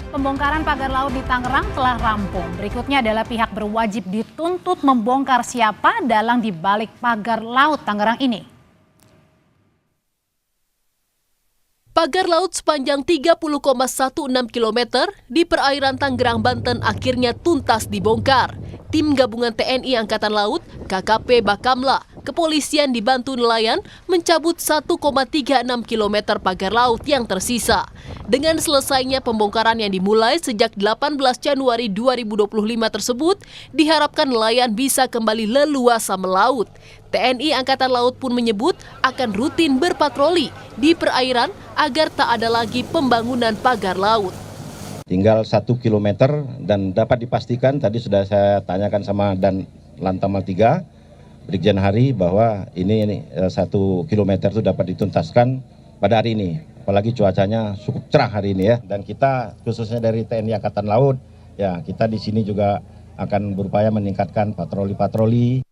Pembongkaran pagar laut di Tangerang telah rampung. Berikutnya adalah pihak berwajib dituntut membongkar siapa dalang di balik pagar laut Tangerang ini. Pagar laut sepanjang 30,16 km di perairan Tangerang, Banten akhirnya tuntas dibongkar. Tim gabungan TNI Angkatan Laut, KKP Bakamla, kepolisian dibantu nelayan mencabut 1,36 km pagar laut yang tersisa. Dengan selesainya pembongkaran yang dimulai sejak 18 Januari 2025 tersebut, diharapkan nelayan bisa kembali leluasa melaut. TNI Angkatan Laut pun menyebut akan rutin berpatroli di perairan agar tak ada lagi pembangunan pagar laut. Tinggal 1 kilometer dan dapat dipastikan tadi sudah saya tanyakan sama dan Lantamal 3, Brigjen Hari, bahwa ini 1 kilometer itu dapat dituntaskan pada hari ini. Apalagi cuacanya cukup cerah hari ini ya. Dan kita khususnya dari TNI Angkatan Laut, ya kita di sini juga akan berupaya meningkatkan patroli-patroli.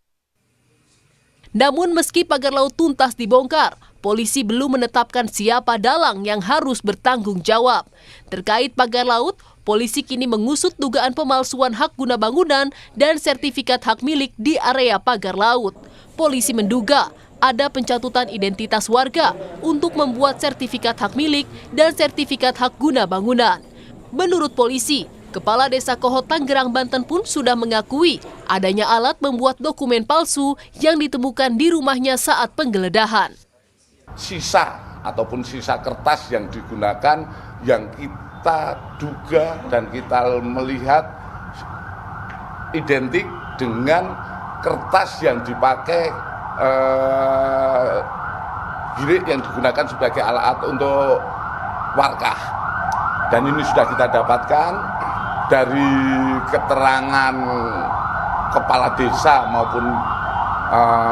Namun meski pagar laut tuntas dibongkar, polisi belum menetapkan siapa dalang yang harus bertanggung jawab. Terkait pagar laut, polisi kini mengusut dugaan pemalsuan hak guna bangunan dan sertifikat hak milik di area pagar laut. Polisi menduga ada pencatutan identitas warga untuk membuat sertifikat hak milik dan sertifikat hak guna bangunan. Menurut polisi, Kepala Desa Kohot Tangerang, Banten pun sudah mengakui adanya alat membuat dokumen palsu yang ditemukan di rumahnya saat penggeledahan. Sisa ataupun sisa kertas yang digunakan yang kita duga dan kita melihat identik dengan kertas yang dipakai girik yang digunakan sebagai alat untuk warkah. Dan ini sudah kita dapatkan dari keterangan kepala desa maupun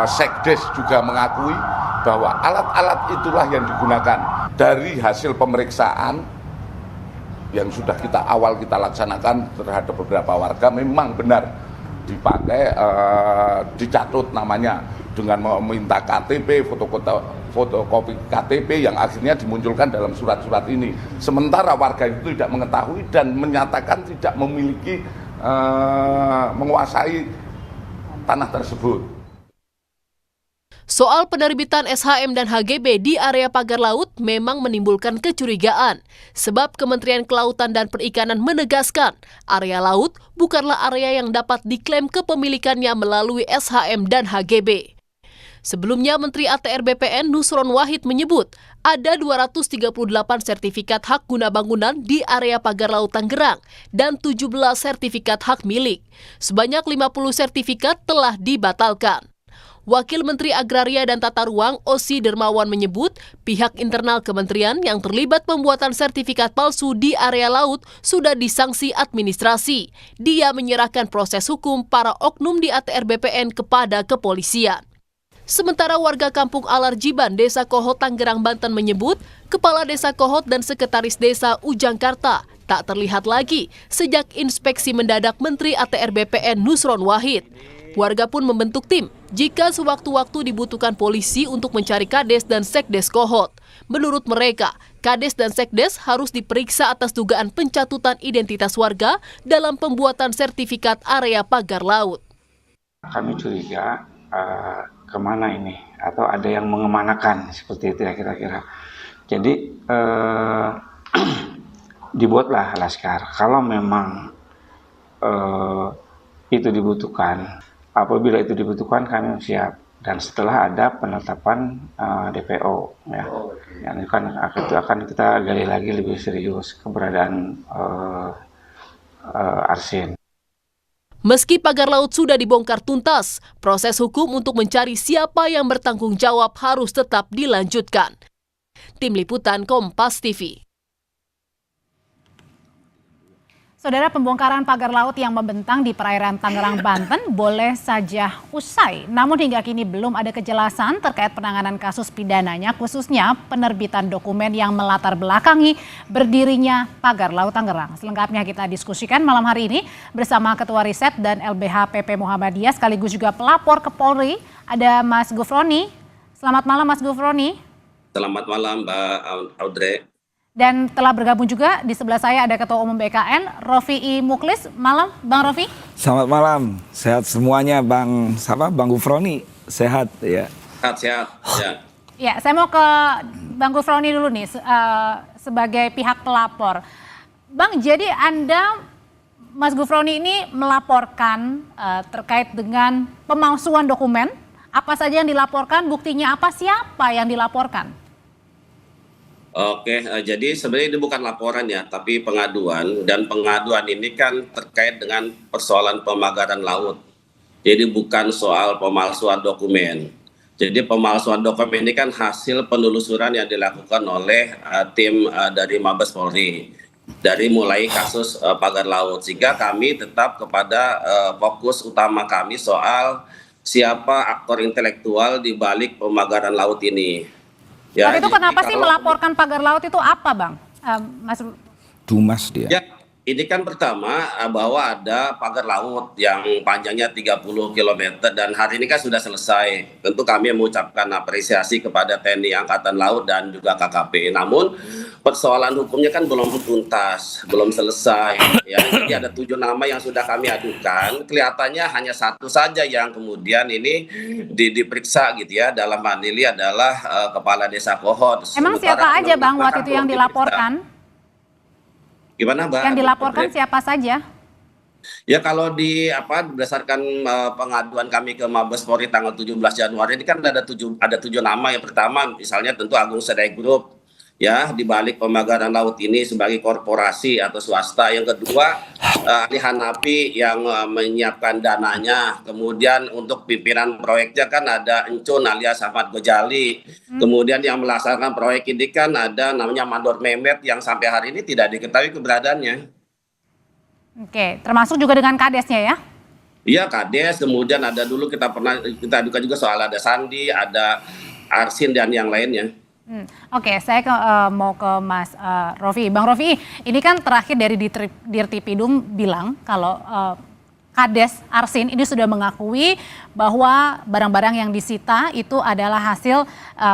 sekdes juga mengakui bahwa alat-alat itulah yang digunakan. Dari hasil pemeriksaan yang sudah kita laksanakan terhadap beberapa warga, memang benar dipakai, dicatut namanya dengan meminta KTP, fotokopi KTP yang akhirnya dimunculkan dalam surat-surat ini. Sementara warga itu tidak mengetahui dan menyatakan tidak memiliki, menguasai tanah tersebut. Soal penerbitan SHM dan HGB di area pagar laut memang menimbulkan kecurigaan. Sebab Kementerian Kelautan dan Perikanan menegaskan area laut bukanlah area yang dapat diklaim kepemilikannya melalui SHM dan HGB. Sebelumnya, Menteri ATR BPN Nusron Wahid menyebut ada 238 sertifikat hak guna bangunan di area pagar laut Tangerang dan 17 sertifikat hak milik. Sebanyak 50 sertifikat telah dibatalkan. Wakil Menteri Agraria dan Tata Ruang Osi Dermawan menyebut pihak internal kementerian yang terlibat pembuatan sertifikat palsu di area laut sudah disanksi administrasi. Dia menyerahkan proses hukum para oknum di ATR BPN kepada kepolisian. Sementara warga kampung Alarjiban, Desa Kohot, Tangerang, Banten menyebut Kepala Desa Kohot dan Sekretaris Desa Ujangkarta tak terlihat lagi sejak inspeksi mendadak Menteri ATR BPN Nusron Wahid. Warga pun membentuk tim jika sewaktu-waktu dibutuhkan polisi untuk mencari Kades dan Sekdes Kohot. Menurut mereka, Kades dan Sekdes harus diperiksa atas dugaan pencatutan identitas warga dalam pembuatan sertifikat area pagar laut. Kami curiga kemana ini, atau ada yang mengemanakan seperti itu ya kira-kira. Jadi dibuatlah laskar. Kalau memang itu dibutuhkan, apabila itu dibutuhkan kami siap. Dan setelah ada penetapan DPO, ya, yang akan kita gali lagi lebih serius keberadaan arsen. Meski pagar laut sudah dibongkar tuntas, proses hukum untuk mencari siapa yang bertanggung jawab harus tetap dilanjutkan. Tim Liputan Kompas TV. Saudara, pembongkaran pagar laut yang membentang di perairan Tangerang, Banten boleh saja usai. Namun hingga kini belum ada kejelasan terkait penanganan kasus pidananya, khususnya penerbitan dokumen yang melatar belakangi berdirinya pagar laut Tangerang. Selengkapnya kita diskusikan malam hari ini bersama Ketua Riset dan LBH PP Muhammadiyah sekaligus juga pelapor ke Polri, ada Mas Gufroni. Selamat malam Mas Gufroni. Selamat malam Mbak Audrey. Dan telah bergabung juga di sebelah saya ada Ketua Umum BKN, Rofi'i Muklis. Malam, Bang Rofi. Selamat malam, sehat semuanya Bang Gufroni, sehat ya. Sehat, ya. Ya, saya mau ke Bang Gufroni dulu nih sebagai pihak pelapor. Bang, jadi Anda, Mas Gufroni ini melaporkan terkait dengan pemalsuan dokumen. Apa saja yang dilaporkan, buktinya apa, siapa yang dilaporkan? Oke, jadi sebenarnya ini bukan laporan ya, tapi pengaduan. Dan pengaduan ini kan terkait dengan persoalan pemagaran laut. Jadi bukan soal pemalsuan dokumen. Jadi pemalsuan dokumen ini kan hasil penelusuran yang dilakukan oleh tim dari Mabes Polri. Dari mulai kasus pagar laut. Sehingga kami tetap kepada fokus utama kami soal siapa aktor intelektual di balik pemagaran laut ini. Ya, Tapi itu kenapa sih melaporkan pagar laut itu apa, Bang? Mas Dumas dia. Ya, ini kan pertama bahwa ada pagar laut yang panjangnya 30 km dan hari ini kan sudah selesai. Tentu kami mengucapkan apresiasi kepada TNI Angkatan Laut dan juga KKP. Namun persoalan hukumnya kan belum tuntas, belum selesai. Ya, jadi ada 7 nama yang sudah kami adukan. Kelihatannya hanya satu saja yang kemudian ini diperiksa gitu ya. Dalam hal ini adalah Kepala Desa Kohot. Emang siapa aja, Bang, waktu itu yang dilaporkan? Gimana, Mbak? Yang dilaporkan siapa saja? Ya kalau berdasarkan pengaduan kami ke Mabes Polri tanggal 17 Januari ini kan ada 7 nama. Yang pertama misalnya tentu Agung Sedayu Group ya di balik pemagaran laut ini sebagai korporasi atau swasta. Yang kedua Ali Hanapi yang menyiapkan dananya. Kemudian untuk pimpinan proyeknya kan ada Encun alias Ahmad Gojali. Kemudian yang melaksanakan proyek ini kan ada namanya Mandor Mehmet yang sampai hari ini tidak diketahui keberadaannya. Oke, termasuk juga dengan kadesnya ya? Iya, Kades. Kemudian ada dulu kita adukan juga soal ada Sandi, ada Arsin dan yang lainnya. Oke, saya mau ke Mas Rofi. Bang Rofi, ini kan terakhir dari Dirtipidum bilang kalau Kades Arsin ini sudah mengakui bahwa barang-barang yang disita itu adalah hasil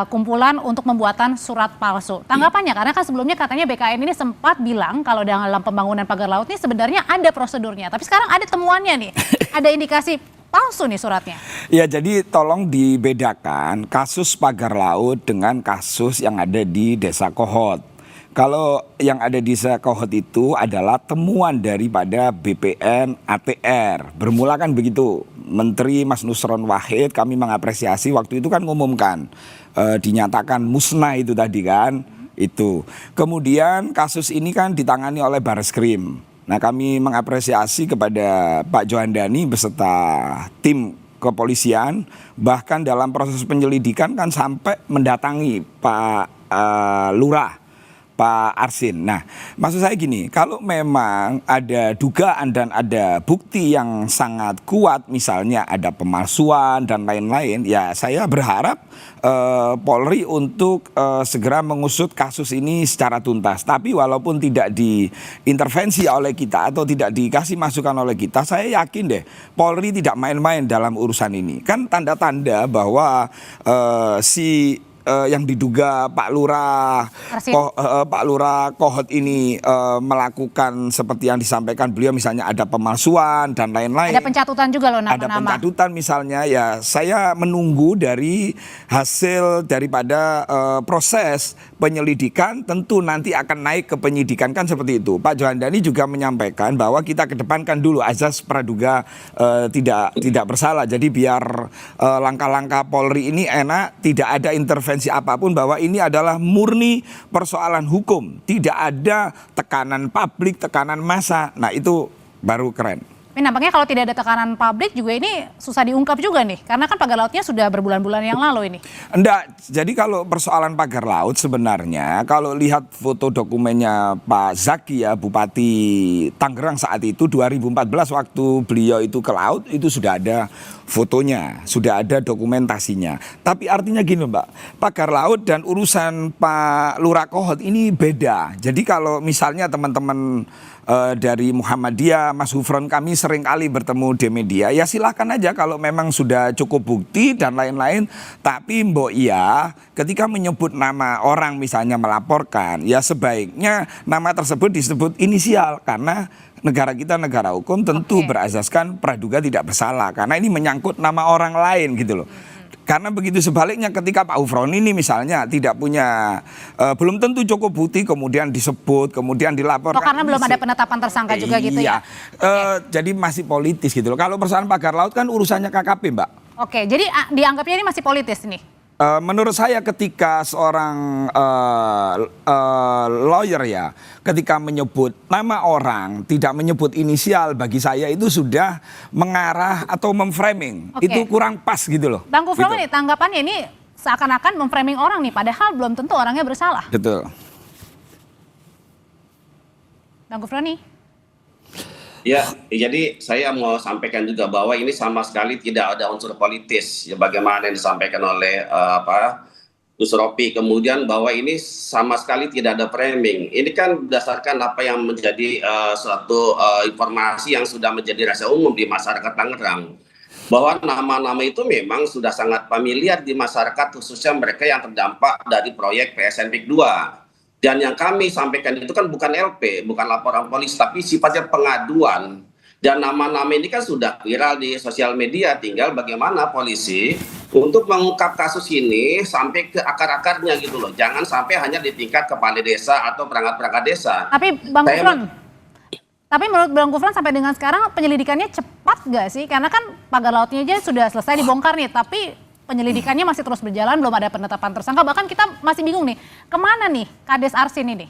kumpulan untuk pembuatan surat palsu. Tanggapannya, karena kan sebelumnya katanya BKN ini sempat bilang kalau dalam pembangunan pagar laut ini sebenarnya ada prosedurnya. Tapi sekarang ada temuannya nih, ada indikasi palsu nih suratnya. Ya, jadi tolong dibedakan kasus pagar laut dengan kasus yang ada di Desa Kohot. Kalau yang ada di Desa Kohot itu adalah temuan daripada BPN ATR. Bermula kan begitu. Menteri Mas Nusron Wahid kami mengapresiasi waktu itu kan ngumumkan dinyatakan musnah itu tadi kan. Itu. Kemudian kasus ini kan ditangani oleh Bareskrim. Nah, kami mengapresiasi kepada Pak Johandani beserta tim kepolisian, bahkan dalam proses penyelidikan kan sampai mendatangi Pak Lurah, Pak Arsin. Nah, maksud saya gini, kalau memang ada dugaan dan ada bukti yang sangat kuat, misalnya ada pemalsuan dan lain-lain, ya saya berharap Polri untuk segera mengusut kasus ini secara tuntas. Tapi walaupun tidak diintervensi oleh kita atau tidak dikasih masukan oleh kita, saya yakin deh Polri tidak main-main dalam urusan ini. Kan tanda-tanda bahwa yang diduga Pak Lurah Kohot ini melakukan seperti yang disampaikan beliau, misalnya ada pemalsuan dan lain-lain. Ada pencatutan juga loh nama-nama. Ada pencatutan misalnya, ya saya menunggu dari hasil daripada proses penyelidikan, tentu nanti akan naik ke penyidikan kan seperti itu. Pak Johandani juga menyampaikan bahwa kita kedepankan dulu azas praduga tidak bersalah. Jadi biar langkah-langkah Polri ini enak, tidak ada intervensi apapun, bahwa ini adalah murni persoalan hukum, tidak ada tekanan publik, tekanan massa. Nah, itu baru keren. Tapi nampaknya kalau tidak ada tekanan publik juga ini susah diungkap juga nih, karena kan pagar lautnya sudah berbulan-bulan yang lalu ini. Enggak, jadi kalau persoalan pagar laut sebenarnya kalau lihat foto dokumennya Pak Zaki ya, Bupati Tangerang saat itu 2014 waktu beliau itu ke laut, itu sudah ada fotonya, sudah ada dokumentasinya. Tapi artinya gini Mbak, pagar laut dan urusan Pak Lurah Kohot ini beda. Jadi kalau misalnya teman-teman dari Muhammadiyah, Mas Gufron kami sering kali bertemu di media, ya silahkan aja kalau memang sudah cukup bukti dan lain-lain. Tapi mbok iya, ketika menyebut nama orang misalnya melaporkan, ya sebaiknya nama tersebut disebut inisial, karena negara kita negara hukum tentu berasaskan praduga tidak bersalah, karena ini menyangkut nama orang lain gitu loh. Karena begitu sebaliknya ketika Pak Ufron ini misalnya tidak punya, belum tentu cukup bukti, kemudian disebut, kemudian dilaporkan. Oh, karena belum ada penetapan tersangka juga gitu ya? Jadi masih politis gitu loh. Kalau persoalan pagar laut kan urusannya KKP, Mbak. Oke, jadi dianggapnya ini masih politis nih? Menurut saya ketika seorang lawyer ya, ketika menyebut nama orang, tidak menyebut inisial, bagi saya itu sudah mengarah atau memframing. Itu kurang pas gitu loh. Bang Gufron gitu. nih, tanggapannya ini seakan-akan memframing orang nih, padahal belum tentu orangnya bersalah. Betul. Bang Gufron nih. Ya, jadi saya mau sampaikan juga bahwa ini sama sekali tidak ada unsur politis, ya, bagaimana yang disampaikan oleh Gus Ropi. Kemudian bahwa ini sama sekali tidak ada framing. Ini kan berdasarkan apa yang menjadi suatu informasi yang sudah menjadi rahasia umum di masyarakat Tangerang. Bahwa nama-nama itu memang sudah sangat familiar di masyarakat, khususnya mereka yang terdampak dari proyek PSN PIK 2. Dan yang kami sampaikan itu kan bukan LP, bukan laporan polisi, tapi sifatnya pengaduan. Dan nama-nama ini kan sudah viral di sosial media, tinggal bagaimana polisi untuk mengungkap kasus ini sampai ke akar-akarnya gitu loh. Jangan sampai hanya di tingkat kepala desa atau perangkat-perangkat desa. Tapi Bang Gufron, tapi menurut Bang Gufron sampai dengan sekarang penyelidikannya cepat gak sih? Karena kan pagar lautnya aja sudah selesai dibongkar nih, tapi penyelidikannya masih terus berjalan, belum ada penetapan tersangka. Bahkan kita masih bingung nih, kemana nih Kades Arsin ini?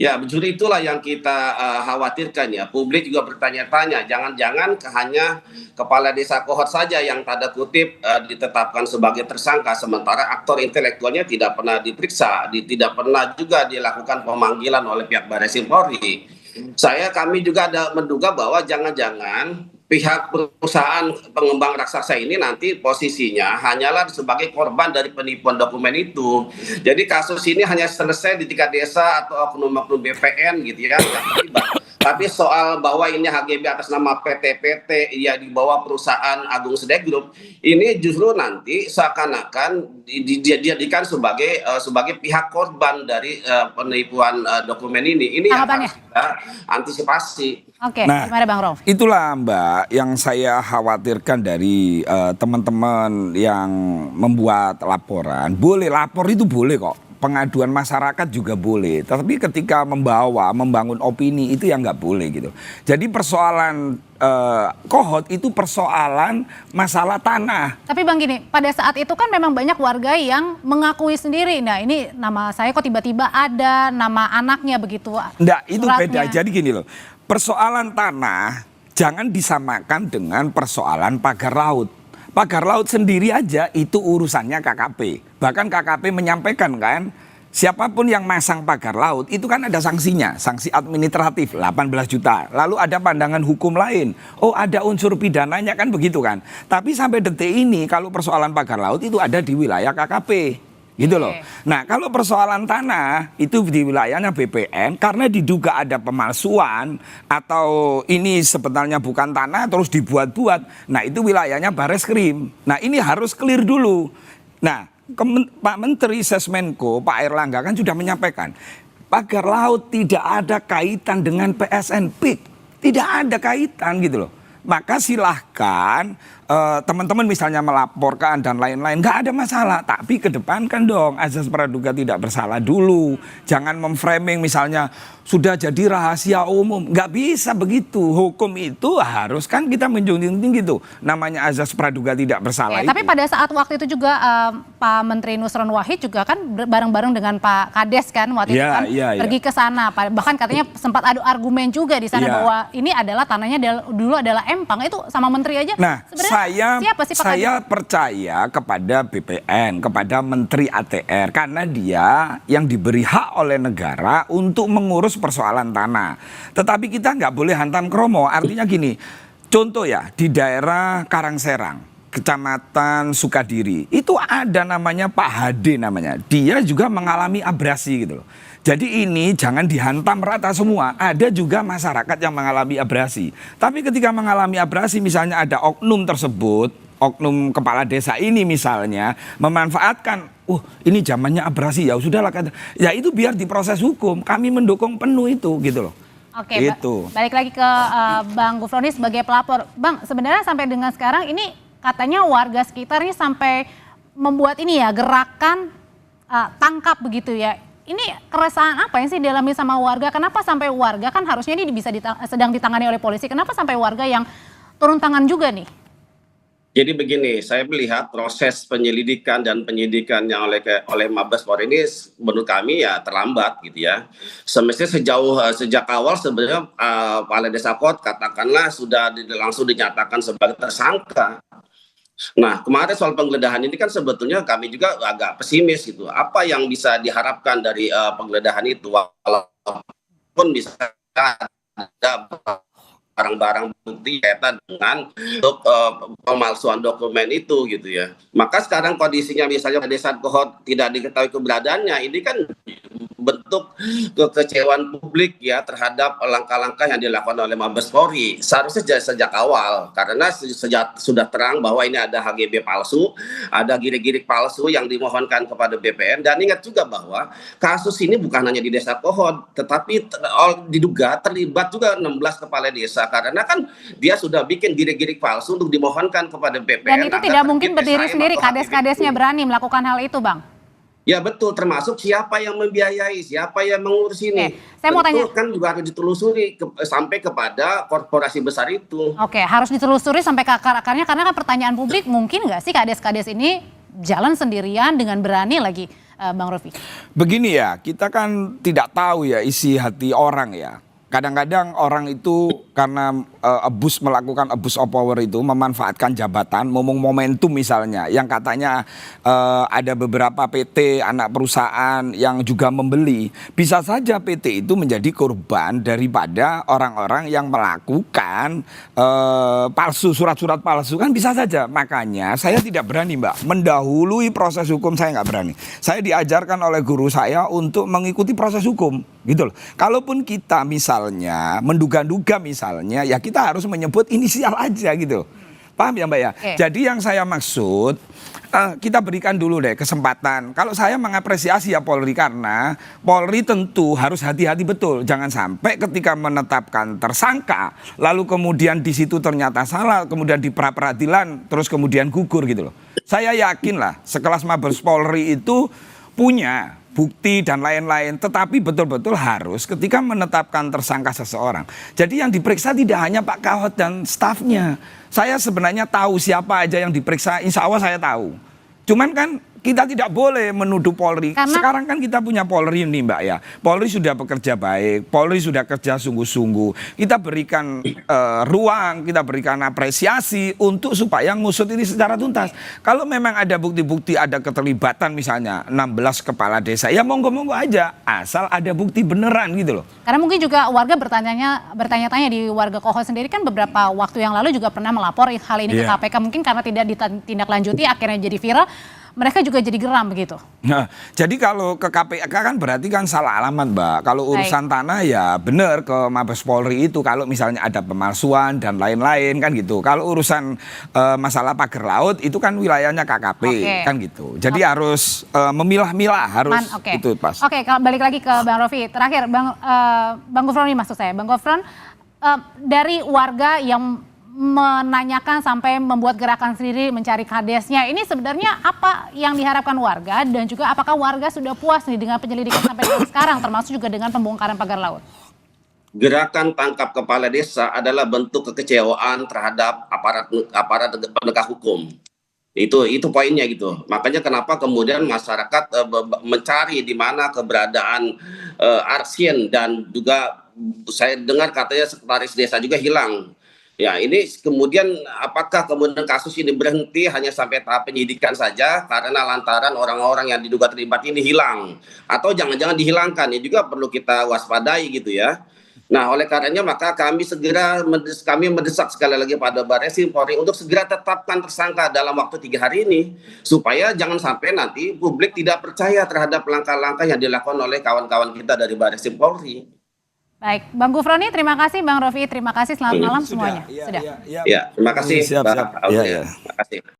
Ya, justru itulah yang kita khawatirkan ya. Publik juga bertanya-tanya, jangan-jangan hanya kepala desa Kohot saja yang tanda kutip ditetapkan sebagai tersangka, sementara aktor intelektualnya tidak pernah diperiksa, tidak pernah juga dilakukan pemanggilan oleh pihak Barreskrim Polri. Kami juga ada menduga bahwa jangan-jangan pihak perusahaan pengembang raksasa ini nanti posisinya hanyalah sebagai korban dari penipuan dokumen itu. Jadi kasus ini hanya selesai di tingkat desa atau oknum-oknum BPN gitu ya. Tapi soal bahwa ini HGB atas nama PT-PT ya di bawah perusahaan Agung Sedek Group, ini justru nanti seakan-akan dijadikan sebagai pihak korban dari penipuan dokumen ini. Ini yang harus kita antisipasi. Oke, nah, gimana Bang Rolf? Itulah Mbak yang saya khawatirkan dari teman-teman yang membuat laporan. Boleh lapor itu boleh kok, pengaduan masyarakat juga boleh. Tapi ketika membangun opini itu yang nggak boleh gitu. Jadi persoalan Kohot itu persoalan masalah tanah. Tapi Bang gini, pada saat itu kan memang banyak warga yang mengakui sendiri. Nah ini nama saya kok tiba-tiba ada nama anaknya begitu. Enggak, itu suratnya. beda. Jadi gini loh, persoalan tanah jangan disamakan dengan persoalan pagar laut. Pagar laut sendiri aja itu urusannya KKP. Bahkan KKP menyampaikan kan, siapapun yang masang pagar laut itu kan ada sanksinya, sanksi administratif 18 juta. Lalu ada pandangan hukum lain, oh ada unsur pidananya kan begitu kan. Tapi sampai detik ini kalau persoalan pagar laut itu ada di wilayah KKP. Gitu loh. Nah kalau persoalan tanah itu di wilayahnya BPN karena diduga ada pemalsuan atau ini sebenarnya bukan tanah terus dibuat-buat. Nah itu wilayahnya Barreskrim. Nah ini harus clear dulu. Nah Pak Menteri Sesmenko, Pak Airlangga kan sudah menyampaikan pagar laut tidak ada kaitan dengan PSN PIK. Tidak ada kaitan gitu loh. Maka silahkan teman-teman misalnya melaporkan dan lain-lain, nggak ada masalah. Tapi kedepankan dong azas praduga tidak bersalah dulu. Jangan memframing misalnya sudah jadi rahasia umum. Nggak bisa begitu. Hukum itu harus kan kita menjunjung tinggi tuh. Namanya azas praduga tidak bersalah. Tapi pada saat waktu itu juga Pak Menteri Nusron Wahid juga kan bareng-bareng dengan Pak Kades kan waktu itu kan pergi ke sana. Bahkan katanya sempat adu argumen juga di sana bahwa ini adalah tanahnya dulu adalah Empang. Itu sama Menteri aja. Nah, siapa sih Pak saya percaya kepada BPN, kepada Menteri ATR karena dia yang diberi hak oleh negara untuk mengurus persoalan tanah. Tetapi kita nggak boleh hantam kromo. Artinya gini, contoh ya di daerah Karangserang, Kecamatan Sukadiri, itu ada namanya Pak Hade namanya. Dia juga mengalami abrasi gitu loh. Jadi ini jangan dihantam rata semua. Ada juga masyarakat yang mengalami abrasi. Tapi ketika mengalami abrasi misalnya ada oknum tersebut, oknum kepala desa ini misalnya memanfaatkan, ini zamannya abrasi ya sudahlah, ya itu biar diproses hukum. Kami mendukung penuh itu gitu loh. Oke, Itu. balik lagi ke Bang Gufroni sebagai pelapor. Bang, sebenarnya sampai dengan sekarang ini katanya warga sekitar ini sampai membuat ini ya gerakan tangkap begitu ya. Ini keresahan apa yang sih dialami sama warga? Kenapa sampai warga, kan harusnya ini bisa sedang ditangani oleh polisi. Kenapa sampai warga yang turun tangan juga nih? Jadi begini, saya melihat proses penyelidikan dan penyidikan yang oleh Mabes Polri ini menurut kami ya terlambat gitu ya. Semestinya sejak awal sebenarnya Kepala Desa Kohot katakanlah sudah langsung dinyatakan sebagai tersangka. Nah, kemarin soal penggeledahan ini kan sebetulnya kami juga agak pesimis gitu. Apa yang bisa diharapkan dari penggeledahan itu, walaupun bisa ada barang-barang bukti kaitan dengan pemalsuan dokumen itu gitu ya. Maka sekarang kondisinya misalnya Desa Kohot tidak diketahui keberadaannya, ini kan bentuk kekecewaan publik ya terhadap langkah-langkah yang dilakukan oleh Mabes Polri. Seharusnya sejak awal, karena sudah terang bahwa ini ada HGB palsu, ada girik-girik palsu yang dimohonkan kepada BPN. Dan ingat juga bahwa kasus ini bukan hanya di Desa Kohot, tetapi diduga terlibat juga 16 kepala desa, karena kan dia sudah bikin girik-girik palsu untuk dimohonkan kepada BPN. Dan itu tidak mungkin berdiri sendiri, kades-kadesnya berani melakukan hal itu, Bang. Ya betul, termasuk siapa yang membiayai, siapa yang mengurus ini. Saya mau tanya, kan juga harus ditelusuri sampai kepada korporasi besar itu. Oke, harus ditelusuri sampai ke akar-akarnya, karena kan pertanyaan publik, mungkin nggak sih kades-kades ini jalan sendirian dengan berani lagi, Bang Rofi? Begini ya, kita kan tidak tahu ya isi hati orang ya. Kadang-kadang orang itu karena melakukan abuse of power itu, memanfaatkan jabatan, momentum misalnya, yang katanya ada beberapa PT anak perusahaan yang juga membeli. Bisa saja PT itu menjadi korban daripada orang-orang yang melakukan palsu, surat-surat palsu, kan bisa saja. Makanya saya tidak berani, Mbak, mendahului proses hukum. Saya nggak berani. Saya diajarkan oleh guru saya untuk mengikuti proses hukum, gitu loh. Kalaupun kita misalnya menduga-duga misalnya, ya kita harus menyebut inisial aja gitu. Paham ya, Mbak ya? Jadi yang saya maksud, kita berikan dulu deh kesempatan. Kalau saya mengapresiasi ya Polri, karena Polri tentu harus hati-hati betul. Jangan sampai ketika menetapkan tersangka, lalu kemudian di situ ternyata salah, kemudian di pra-peradilan, terus kemudian gugur gitu loh. Saya yakin lah sekelas Mabes Polri itu punya bukti dan lain-lain, tetapi betul-betul harus ketika menetapkan tersangka seseorang. Jadi yang diperiksa tidak hanya Pak Kohot dan stafnya. Saya sebenarnya tahu siapa aja yang diperiksa, insya Allah saya tahu. Cuman kan kita tidak boleh menuduh Polri. Sekarang kan kita punya Polri ini, Mbak ya. Polri sudah bekerja baik, Polri sudah kerja sungguh-sungguh. Kita berikan ruang, kita berikan apresiasi untuk supaya ngusut ini secara tuntas. Kalau memang ada bukti-bukti ada keterlibatan misalnya 16 kepala desa, ya monggo-monggo aja, asal ada bukti beneran gitu loh. Karena mungkin juga warga bertanya-tanya di warga Kohot sendiri kan beberapa waktu yang lalu juga pernah melapor hal ini ke KPK, mungkin karena tidak ditindaklanjuti akhirnya jadi viral. Mereka juga jadi geram begitu. Nah, jadi kalau ke KPK kan berarti kan salah alamat, Mbak. Kalau urusan tanah ya benar ke Mabes Polri itu, kalau misalnya ada pemalsuan dan lain-lain kan gitu. Kalau urusan masalah pagar laut itu kan wilayahnya KKP kan gitu. Jadi harus memilah-milah, harus itu pas. Oke, kalau balik lagi ke Bang Rofi. Terakhir Bang Gufron ini maksud saya. Bang Gufron, dari warga yang menanyakan sampai membuat gerakan sendiri mencari kadesnya, ini sebenarnya apa yang diharapkan warga, dan juga apakah warga sudah puas nih dengan penyelidikan sampai sekarang, termasuk juga dengan pembongkaran pagar laut? Gerakan tangkap kepala desa adalah bentuk kekecewaan terhadap aparat penegak hukum. Itu poinnya gitu. Makanya kenapa kemudian masyarakat mencari di mana keberadaan Arsien, dan juga saya dengar katanya sekretaris desa juga hilang. Ya, ini kemudian apakah kemudian kasus ini berhenti hanya sampai tahap penyidikan saja karena lantaran orang-orang yang diduga terlibat ini hilang, atau jangan-jangan dihilangkan? Ini juga perlu kita waspadai gitu ya. Nah, oleh karenanya maka kami mendesak sekali lagi pada Barreskrim Polri untuk segera tetapkan tersangka dalam waktu 3 hari ini, supaya jangan sampai nanti publik tidak percaya terhadap langkah-langkah yang dilakukan oleh kawan-kawan kita dari Barreskrim Polri. Baik, Bang Gufroni, terima kasih. Bang Rofi, terima kasih. Selamat malam semuanya. Iya, Sudah. iya, iya. Ya, terima kasih. Siap, Pak siap. Aulia. Iya, iya. Terima kasih.